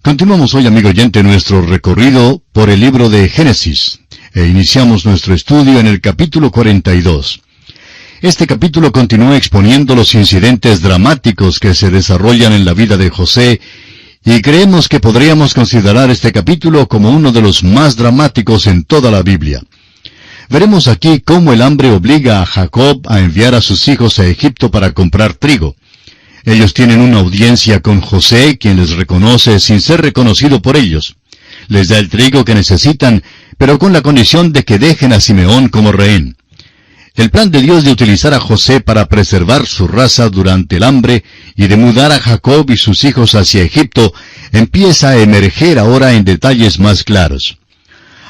Continuamos hoy, amigo oyente, nuestro recorrido por el libro de Génesis, e iniciamos nuestro estudio en el capítulo 42. Este capítulo continúa exponiendo los incidentes dramáticos que se desarrollan en la vida de José, y creemos que podríamos considerar este capítulo como uno de los más dramáticos en toda la Biblia. Veremos aquí cómo el hambre obliga a Jacob a enviar a sus hijos a Egipto para comprar trigo. Ellos tienen una audiencia con José, quien les reconoce sin ser reconocido por ellos. Les da el trigo que necesitan, pero con la condición de que dejen a Simeón como rehén. El plan de Dios de utilizar a José para preservar su raza durante el hambre y de mudar a Jacob y sus hijos hacia Egipto empieza a emerger ahora en detalles más claros.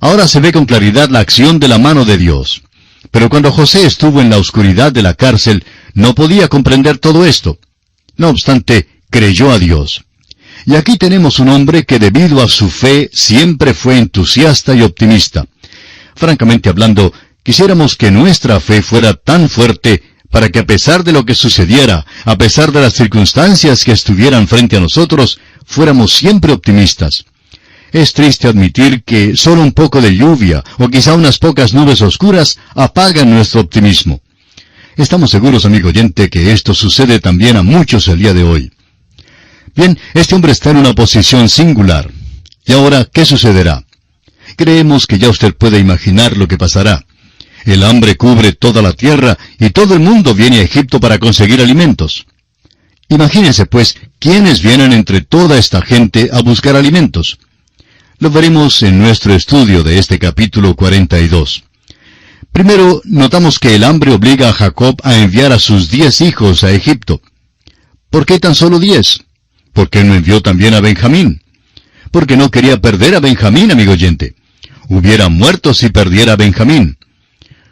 Ahora se ve con claridad la acción de la mano de Dios. Pero cuando José estuvo en la oscuridad de la cárcel, no podía comprender todo esto. No obstante, creyó a Dios. Y aquí tenemos un hombre que debido a su fe siempre fue entusiasta y optimista. Francamente hablando, quisiéramos que nuestra fe fuera tan fuerte para que a pesar de lo que sucediera, a pesar de las circunstancias que estuvieran frente a nosotros, fuéramos siempre optimistas. Es triste admitir que solo un poco de lluvia o quizá unas pocas nubes oscuras apagan nuestro optimismo. Estamos seguros, amigo oyente, que esto sucede también a muchos el día de hoy. Bien, este hombre está en una posición singular. ¿Y ahora qué sucederá? Creemos que ya usted puede imaginar lo que pasará. El hambre cubre toda la tierra y todo el mundo viene a Egipto para conseguir alimentos. Imagínense, pues, quiénes vienen entre toda esta gente a buscar alimentos. Lo veremos en nuestro estudio de este capítulo 42. Primero, notamos que el hambre obliga a Jacob a enviar a sus 10 hijos a Egipto. ¿Por qué tan solo 10? ¿Por qué no envió también a Benjamín? Porque no quería perder a Benjamín, amigo oyente. Hubiera muerto si perdiera a Benjamín.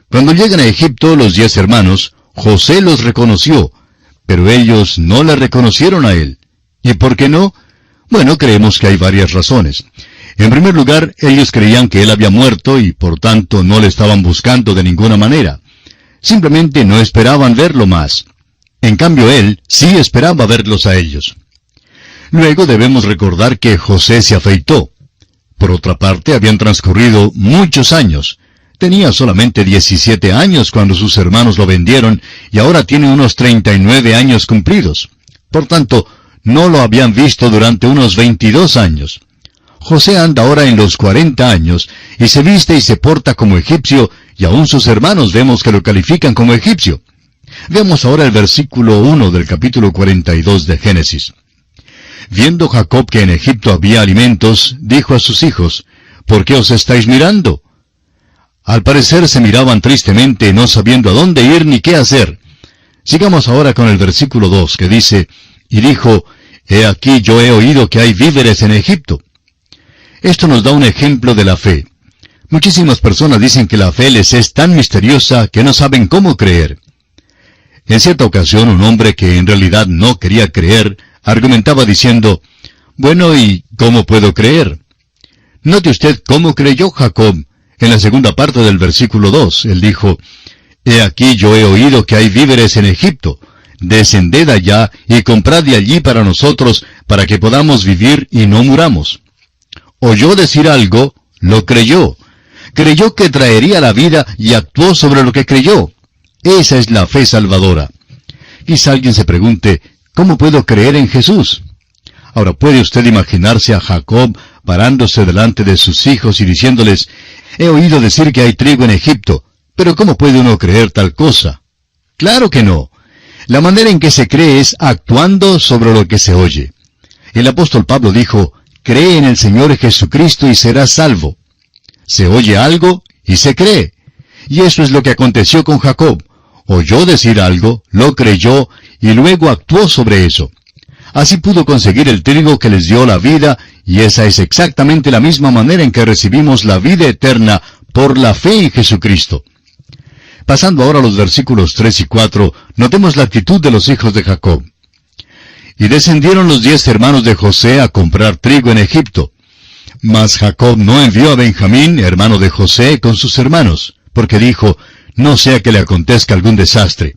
Cuando llegan a Egipto los 10 hermanos, José los reconoció, pero ellos no le reconocieron a él. ¿Y por qué no? Bueno, creemos que hay varias razones. En primer lugar, ellos creían que él había muerto y por tanto no le estaban buscando de ninguna manera. Simplemente no esperaban verlo más. En cambio él sí esperaba verlos a ellos. Luego debemos recordar que José se afeitó. Por otra parte, habían transcurrido muchos años. Tenía solamente 17 años cuando sus hermanos lo vendieron y ahora tiene unos 39 años cumplidos. Por tanto, no lo habían visto durante unos 22 años. José anda ahora en los 40 años, y se viste y se porta como egipcio, y aún sus hermanos vemos que lo califican como egipcio. Veamos ahora el versículo 1 del capítulo 42 de Génesis. Viendo Jacob que en Egipto había alimentos, dijo a sus hijos, ¿por qué os estáis mirando? Al parecer se miraban tristemente, no sabiendo a dónde ir ni qué hacer. Sigamos ahora con el versículo 2, que dice, y dijo, he aquí yo he oído que hay víveres en Egipto. Esto nos da un ejemplo de la fe. Muchísimas personas dicen que la fe les es tan misteriosa que no saben cómo creer. En cierta ocasión, un hombre que en realidad no quería creer, argumentaba diciendo, bueno, ¿y cómo puedo creer? Note usted cómo creyó Jacob. En la segunda parte del versículo 2, él dijo, he aquí yo he oído que hay víveres en Egipto. Descended allá y comprad de allí para nosotros, para que podamos vivir y no muramos. Oyó decir algo, lo creyó. Creyó que traería la vida y actuó sobre lo que creyó. Esa es la fe salvadora. Quizá alguien se pregunte, ¿cómo puedo creer en Jesús? Ahora, ¿puede usted imaginarse a Jacob parándose delante de sus hijos y diciéndoles, he oído decir que hay trigo en Egipto, pero ¿cómo puede uno creer tal cosa? Claro que no. La manera en que se cree es actuando sobre lo que se oye. El apóstol Pablo dijo, cree en el Señor Jesucristo y serás salvo. Se oye algo y se cree. Y eso es lo que aconteció con Jacob. Oyó decir algo, lo creyó y luego actuó sobre eso. Así pudo conseguir el trigo que les dio la vida, y esa es exactamente la misma manera en que recibimos la vida eterna por la fe en Jesucristo. Pasando ahora a los versículos 3 y 4, notemos la actitud de los hijos de Jacob. Y descendieron los 10 hermanos de José a comprar trigo en Egipto. Mas Jacob no envió a Benjamín, hermano de José, con sus hermanos, porque dijo, no sea que le acontezca algún desastre.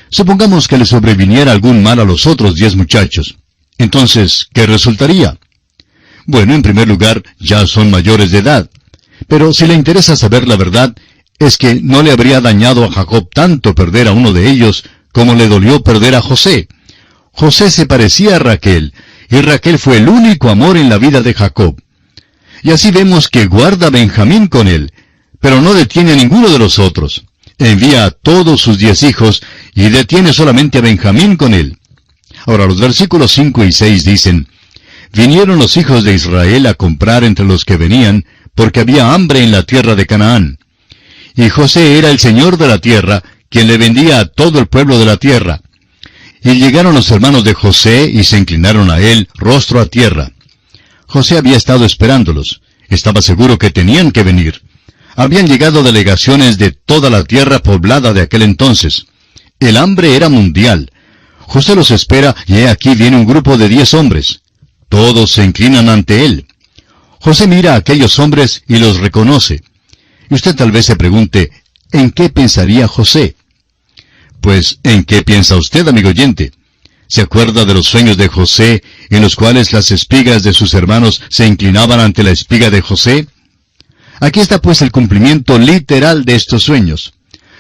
Supongamos que le sobreviniera algún mal a los otros 10 muchachos. Entonces, ¿qué resultaría? Bueno, en primer lugar, ya son mayores de edad. Pero si le interesa saber la verdad, es que no le habría dañado a Jacob tanto perder a uno de ellos como le dolió perder a José. José se parecía a Raquel, y Raquel fue el único amor en la vida de Jacob. Y así vemos que guarda a Benjamín con él, pero no detiene a ninguno de los otros. Envía a todos sus 10 hijos y detiene solamente a Benjamín con él. Ahora los versículos 5 y 6 dicen: Vinieron los hijos de Israel a comprar entre los que venían, porque había hambre en la tierra de Canaán. Y José era el señor de la tierra, quien le vendía a todo el pueblo de la tierra. Y llegaron los hermanos de José y se inclinaron a él, rostro a tierra. José había estado esperándolos. Estaba seguro que tenían que venir. Habían llegado delegaciones de toda la tierra poblada de aquel entonces. El hambre era mundial. José los espera y he aquí viene un grupo de 10 hombres. Todos se inclinan ante él. José mira a aquellos hombres y los reconoce. Y usted tal vez se pregunte, ¿en qué pensaría José? Pues, ¿en qué piensa usted, amigo oyente? ¿Se acuerda de los sueños de José, en los cuales las espigas de sus hermanos se inclinaban ante la espiga de José? Aquí está pues el cumplimiento literal de estos sueños.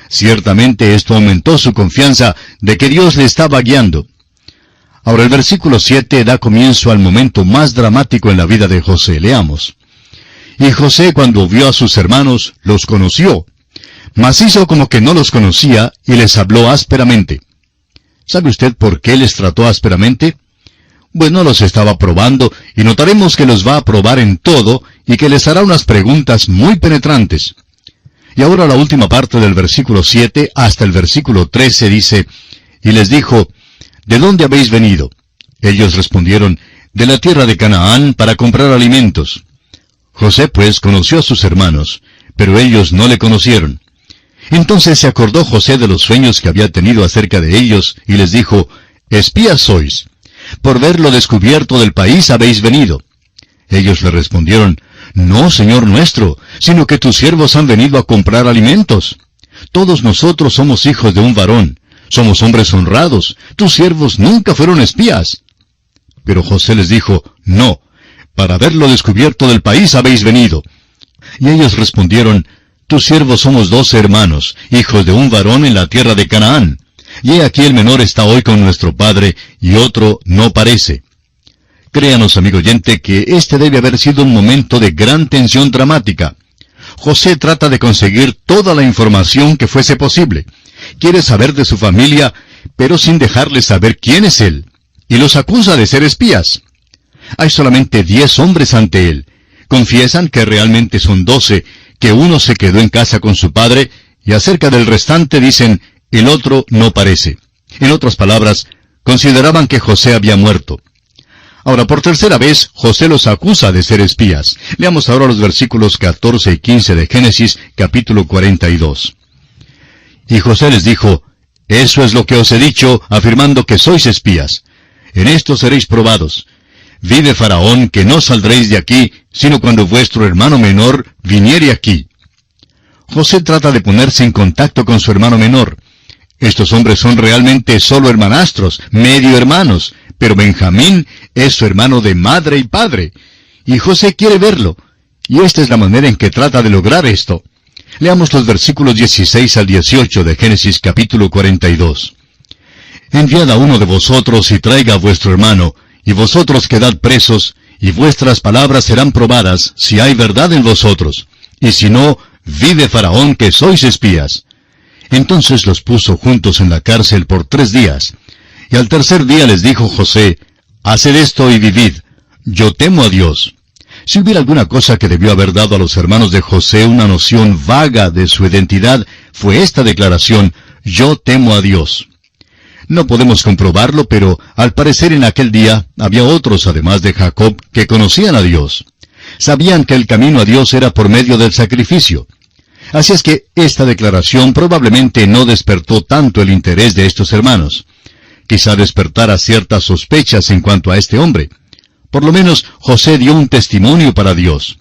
Ciertamente esto aumentó su confianza de que Dios le estaba guiando. Ahora el versículo 7 da comienzo al momento más dramático en la vida de José. Leamos. Y José, cuando vio a sus hermanos, los conoció, mas hizo como que no los conocía y les habló ásperamente. ¿Sabe usted por qué les trató ásperamente? Bueno, los estaba probando, y notaremos que los va a probar en todo, y que les hará unas preguntas muy penetrantes. Y ahora la última parte del versículo 7 hasta el versículo 13 dice, y les dijo, ¿de dónde habéis venido? Ellos respondieron, de la tierra de Canaán para comprar alimentos. José pues conoció a sus hermanos, pero ellos no le conocieron. Entonces se acordó José de los sueños que había tenido acerca de ellos, y les dijo, espías sois. Por ver lo descubierto del país habéis venido. Ellos le respondieron, no, señor nuestro, sino que tus siervos han venido a comprar alimentos. Todos nosotros somos hijos de un varón, somos hombres honrados, tus siervos nunca fueron espías. Pero José les dijo, no, para ver lo descubierto del país habéis venido. Y ellos respondieron, tus siervos somos 12 hermanos, hijos de un varón en la tierra de Canaán. Y he aquí el menor está hoy con nuestro padre, y otro no parece. Créanos, amigo oyente, que este debe haber sido un momento de gran tensión dramática. José trata de conseguir toda la información que fuese posible. Quiere saber de su familia, pero sin dejarles saber quién es él. Y los acusa de ser espías. Hay solamente 10 hombres ante él. Confiesan que realmente son 12, que uno se quedó en casa con su padre, y acerca del restante dicen, el otro no parece. En otras palabras, consideraban que José había muerto. Ahora, por tercera vez, José los acusa de ser espías. Leamos ahora los versículos 14 y 15 de Génesis, capítulo 42. Y José les dijo, eso es lo que os he dicho, afirmando que sois espías. En esto seréis probados. Vive Faraón que no saldréis de aquí, sino cuando vuestro hermano menor viniere aquí. José trata de ponerse en contacto con su hermano menor. Estos hombres son realmente solo hermanastros, medio hermanos, pero Benjamín es su hermano de madre y padre. Y José quiere verlo. Y esta es la manera en que trata de lograr esto. Leamos los versículos 16 al 18 de Génesis capítulo 42. Enviad a uno de vosotros y traiga a vuestro hermano, y vosotros quedad presos, y vuestras palabras serán probadas, si hay verdad en vosotros. Y si no, vive Faraón que sois espías. Entonces los puso juntos en la cárcel por 3 días. Y al tercer día les dijo José, haced esto y vivid. Yo temo a Dios. Si hubiera alguna cosa que debió haber dado a los hermanos de José una noción vaga de su identidad, fue esta declaración, yo temo a Dios. No podemos comprobarlo, pero al parecer en aquel día había otros, además de Jacob, que conocían a Dios. Sabían que el camino a Dios era por medio del sacrificio. Así es que esta declaración probablemente no despertó tanto el interés de estos hermanos. Quizá despertara ciertas sospechas en cuanto a este hombre. Por lo menos José dio un testimonio para Dios.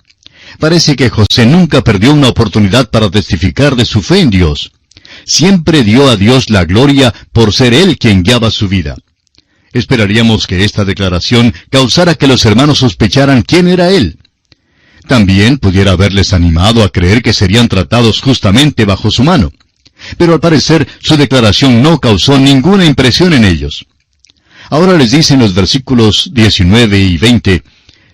Parece que José nunca perdió una oportunidad para testificar de su fe en Dios. Siempre dio a Dios la gloria por ser Él quien guiaba su vida. Esperaríamos que esta declaración causara que los hermanos sospecharan quién era él. También pudiera haberles animado a creer que serían tratados justamente bajo su mano. Pero al parecer su declaración no causó ninguna impresión en ellos. Ahora les dice en los versículos 19 y 20,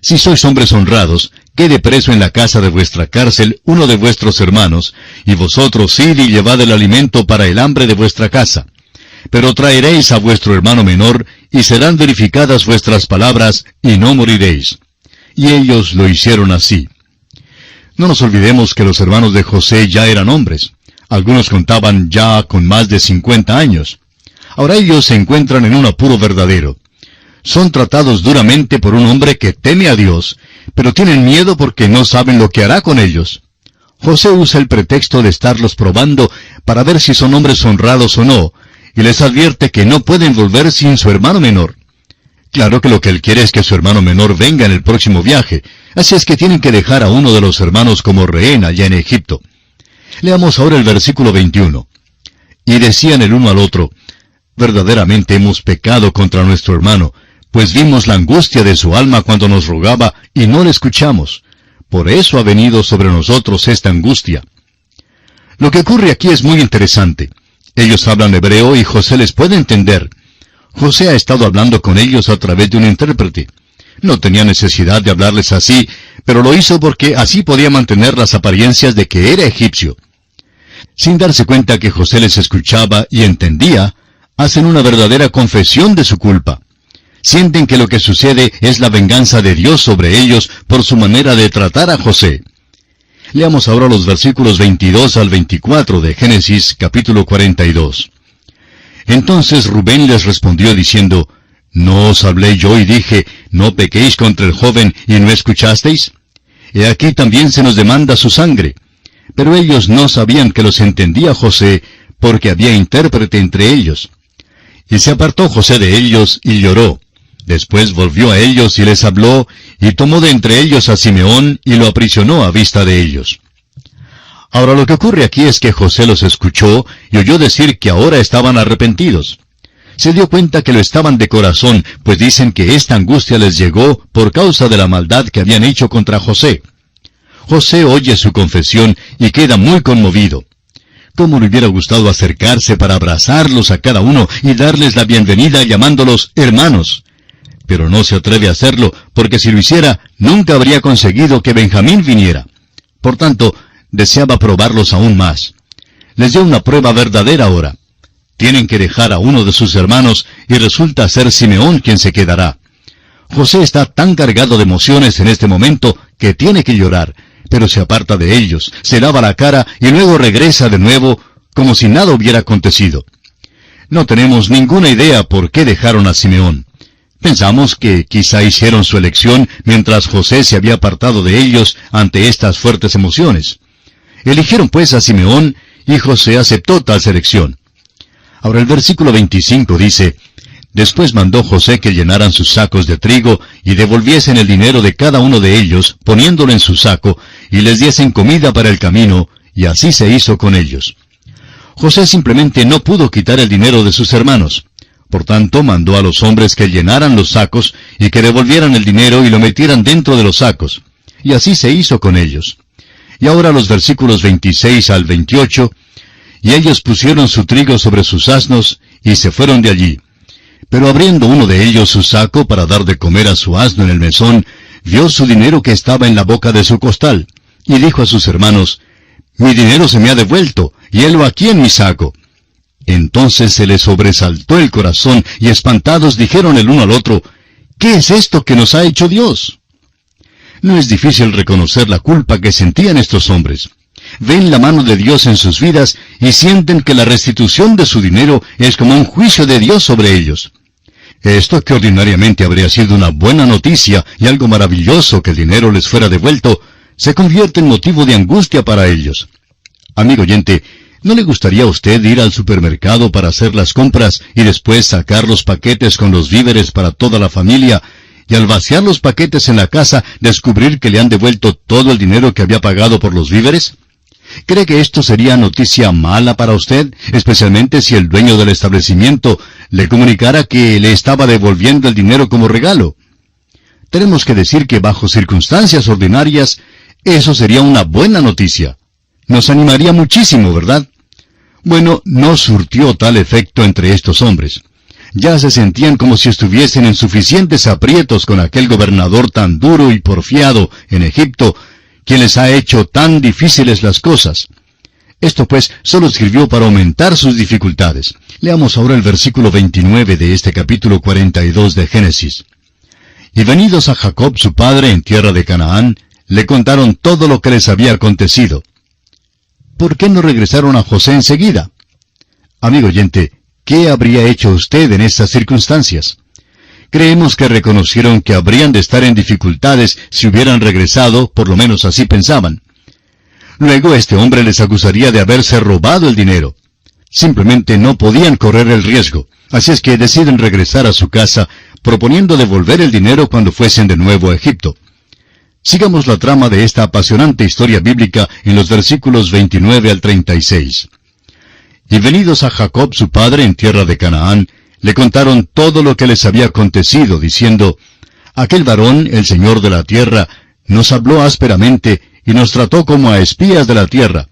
«Si sois hombres honrados, quede preso en la casa de vuestra cárcel uno de vuestros hermanos, y vosotros id y llevad el alimento para el hambre de vuestra casa. Pero traeréis a vuestro hermano menor, y serán verificadas vuestras palabras, y no moriréis». Y ellos lo hicieron así. No nos olvidemos que los hermanos de José ya eran hombres. Algunos contaban ya con más de 50 años. Ahora ellos se encuentran en un apuro verdadero. Son tratados duramente por un hombre que teme a Dios, pero tienen miedo porque no saben lo que hará con ellos. José usa el pretexto de estarlos probando para ver si son hombres honrados o no, y les advierte que no pueden volver sin su hermano menor. Claro que lo que él quiere es que su hermano menor venga en el próximo viaje, así es que tienen que dejar a uno de los hermanos como rehén allá en Egipto. Leamos ahora el versículo 21. «Y decían el uno al otro, verdaderamente hemos pecado contra nuestro hermano, pues vimos la angustia de su alma cuando nos rogaba y no le escuchamos. Por eso ha venido sobre nosotros esta angustia». Lo que ocurre aquí es muy interesante. Ellos hablan hebreo y José les puede entender. José ha estado hablando con ellos a través de un intérprete. No tenía necesidad de hablarles así, pero lo hizo porque así podía mantener las apariencias de que era egipcio. Sin darse cuenta que José les escuchaba y entendía, hacen una verdadera confesión de su culpa. Sienten que lo que sucede es la venganza de Dios sobre ellos por su manera de tratar a José. Leamos ahora los versículos 22 al 24 de Génesis capítulo 42. Entonces Rubén les respondió diciendo, ¿no os hablé yo y dije, no pequéis contra el joven y no escuchasteis? He aquí también se nos demanda su sangre. Pero ellos no sabían que los entendía José, porque había intérprete entre ellos. Y se apartó José de ellos y lloró. Después volvió a ellos y les habló, y tomó de entre ellos a Simeón y lo aprisionó a vista de ellos. Ahora lo que ocurre aquí es que José los escuchó y oyó decir que ahora estaban arrepentidos. Se dio cuenta que lo estaban de corazón, pues dicen que esta angustia les llegó por causa de la maldad que habían hecho contra José. José oye su confesión y queda muy conmovido. ¿Cómo le hubiera gustado acercarse para abrazarlos a cada uno y darles la bienvenida llamándolos hermanos? Pero no se atreve a hacerlo, porque si lo hiciera, nunca habría conseguido que Benjamín viniera. Por tanto, deseaba probarlos aún más. Les dio una prueba verdadera ahora. Tienen que dejar a uno de sus hermanos y resulta ser Simeón quien se quedará. José está tan cargado de emociones en este momento que tiene que llorar, pero se aparta de ellos, se lava la cara y luego regresa de nuevo como si nada hubiera acontecido. No tenemos ninguna idea por qué dejaron a Simeón. Pensamos que quizá hicieron su elección mientras José se había apartado de ellos ante estas fuertes emociones. Eligieron pues a Simeón, y José aceptó tal selección. Ahora el versículo 25 dice, «Después mandó José que llenaran sus sacos de trigo, y devolviesen el dinero de cada uno de ellos, poniéndolo en su saco, y les diesen comida para el camino, y así se hizo con ellos». José simplemente no pudo quitar el dinero de sus hermanos. Por tanto, mandó a los hombres que llenaran los sacos, y que devolvieran el dinero y lo metieran dentro de los sacos. Y así se hizo con ellos. Y ahora los versículos 26 al 28, «Y ellos pusieron su trigo sobre sus asnos, y se fueron de allí. Pero abriendo uno de ellos su saco para dar de comer a su asno en el mesón, vio su dinero que estaba en la boca de su costal, y dijo a sus hermanos, «Mi dinero se me ha devuelto, y helo aquí en mi saco». Entonces se les sobresaltó el corazón, y espantados dijeron el uno al otro, «¿Qué es esto que nos ha hecho Dios?». No es difícil reconocer la culpa que sentían estos hombres. Ven la mano de Dios en sus vidas y sienten que la restitución de su dinero es como un juicio de Dios sobre ellos. Esto, que ordinariamente habría sido una buena noticia y algo maravilloso que el dinero les fuera devuelto, se convierte en motivo de angustia para ellos. Amigo oyente, ¿no le gustaría a usted ir al supermercado para hacer las compras y después sacar los paquetes con los víveres para toda la familia, y al vaciar los paquetes en la casa descubrir que le han devuelto todo el dinero que había pagado por los víveres? ¿Cree que esto sería noticia mala para usted, especialmente si el dueño del establecimiento le comunicara que le estaba devolviendo el dinero como regalo? Tenemos que decir que bajo circunstancias ordinarias, eso sería una buena noticia. Nos animaría muchísimo, ¿verdad? Bueno, no surtió tal efecto entre estos hombres. Ya se sentían como si estuviesen en suficientes aprietos con aquel gobernador tan duro y porfiado en Egipto, quien les ha hecho tan difíciles las cosas. Esto pues solo sirvió para aumentar sus dificultades. Leamos ahora el versículo 29 de este capítulo 42 de Génesis. Y venidos a Jacob su padre en tierra de Canaán, le contaron todo lo que les había acontecido. ¿Por qué no regresaron a José enseguida? Amigo oyente, ¿qué habría hecho usted en estas circunstancias? Creemos que reconocieron que habrían de estar en dificultades si hubieran regresado, por lo menos así pensaban. Luego este hombre les acusaría de haberse robado el dinero. Simplemente no podían correr el riesgo, así es que deciden regresar a su casa, proponiendo devolver el dinero cuando fuesen de nuevo a Egipto. Sigamos la trama de esta apasionante historia bíblica en los versículos 29 al 36. Y venidos a Jacob su padre en tierra de Canaán, le contaron todo lo que les había acontecido, diciendo, aquel varón, el señor de la tierra, nos habló ásperamente y nos trató como a espías de la tierra.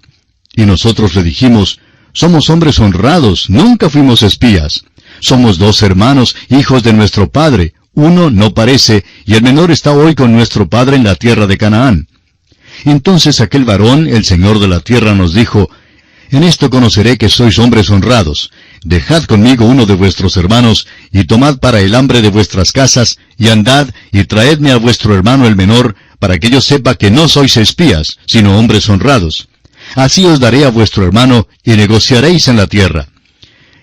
Y nosotros le dijimos, somos hombres honrados, nunca fuimos espías. Somos 2 hermanos, hijos de nuestro padre. Uno no parece, y el menor está hoy con nuestro padre en la tierra de Canaán. Entonces aquel varón, el señor de la tierra, nos dijo, en esto conoceré que sois hombres honrados. Dejad conmigo uno de vuestros hermanos, y tomad para el hambre de vuestras casas, y andad, y traedme a vuestro hermano el menor, para que yo sepa que no sois espías, sino hombres honrados. Así os daré a vuestro hermano, y negociaréis en la tierra.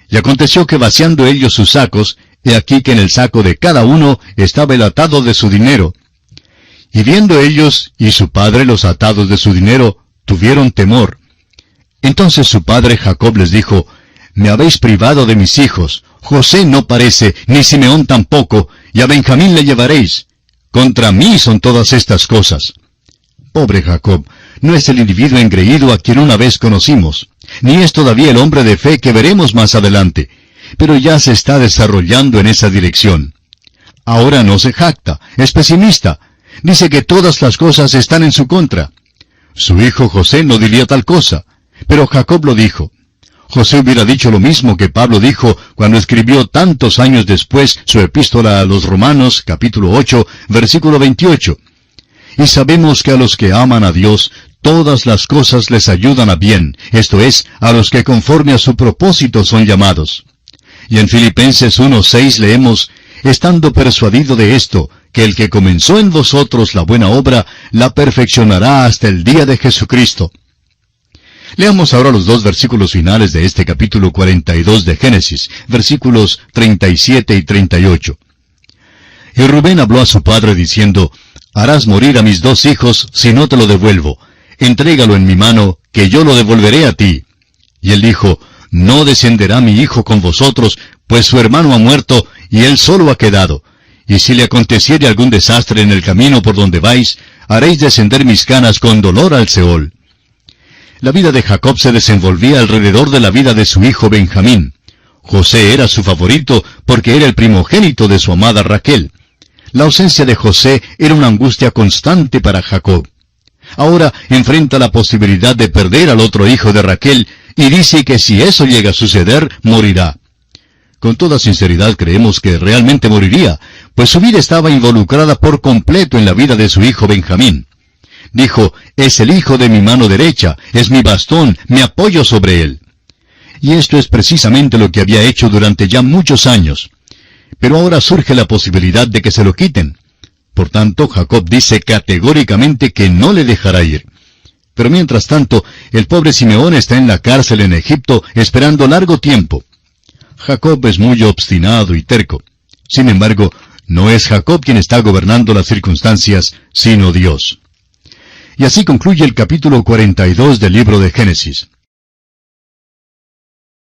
Y aconteció que vaciando ellos sus sacos, he aquí que en el saco de cada uno estaba el atado de su dinero. Y viendo ellos y su padre los atados de su dinero, tuvieron temor. Entonces su padre Jacob les dijo, me habéis privado de mis hijos. José no parece, ni Simeón tampoco, y a Benjamín le llevaréis. Contra mí son todas estas cosas. Pobre Jacob, no es el individuo engreído a quien una vez conocimos, ni es todavía el hombre de fe que veremos más adelante, pero ya se está desarrollando en esa dirección. Ahora no se jacta, es pesimista, dice que todas las cosas están en su contra. Su hijo José no diría tal cosa, pero Jacob lo dijo. José hubiera dicho lo mismo que Pablo dijo cuando escribió tantos años después su epístola a los Romanos, capítulo 8, versículo 28. Y sabemos que a los que aman a Dios, todas las cosas les ayudan a bien, esto es, a los que conforme a su propósito son llamados. Y en Filipenses 1:6 leemos, estando persuadido de esto, que el que comenzó en vosotros la buena obra, la perfeccionará hasta el día de Jesucristo. Leamos ahora los 2 versículos finales de este capítulo 42 de Génesis, versículos 37 y 38. Y Rubén habló a su padre diciendo, harás morir a mis 2 hijos si no te lo devuelvo. Entrégalo en mi mano, que yo lo devolveré a ti. Y él dijo, no descenderá mi hijo con vosotros, pues su hermano ha muerto, y él solo ha quedado. Y si le aconteciere algún desastre en el camino por donde vais, haréis descender mis canas con dolor al Seol. La vida de Jacob se desenvolvía alrededor de la vida de su hijo Benjamín. José era su favorito porque era el primogénito de su amada Raquel. La ausencia de José era una angustia constante para Jacob. Ahora enfrenta la posibilidad de perder al otro hijo de Raquel y dice que si eso llega a suceder, morirá. Con toda sinceridad creemos que realmente moriría, pues su vida estaba involucrada por completo en la vida de su hijo Benjamín. Dijo, es el hijo de mi mano derecha, es mi bastón, me apoyo sobre él. Y esto es precisamente lo que había hecho durante ya muchos años. Pero ahora surge la posibilidad de que se lo quiten. Por tanto, Jacob dice categóricamente que no le dejará ir. Pero mientras tanto, el pobre Simeón está en la cárcel en Egipto esperando largo tiempo. Jacob es muy obstinado y terco. Sin embargo, no es Jacob quien está gobernando las circunstancias, sino Dios. Y así concluye el capítulo 42 del libro de Génesis.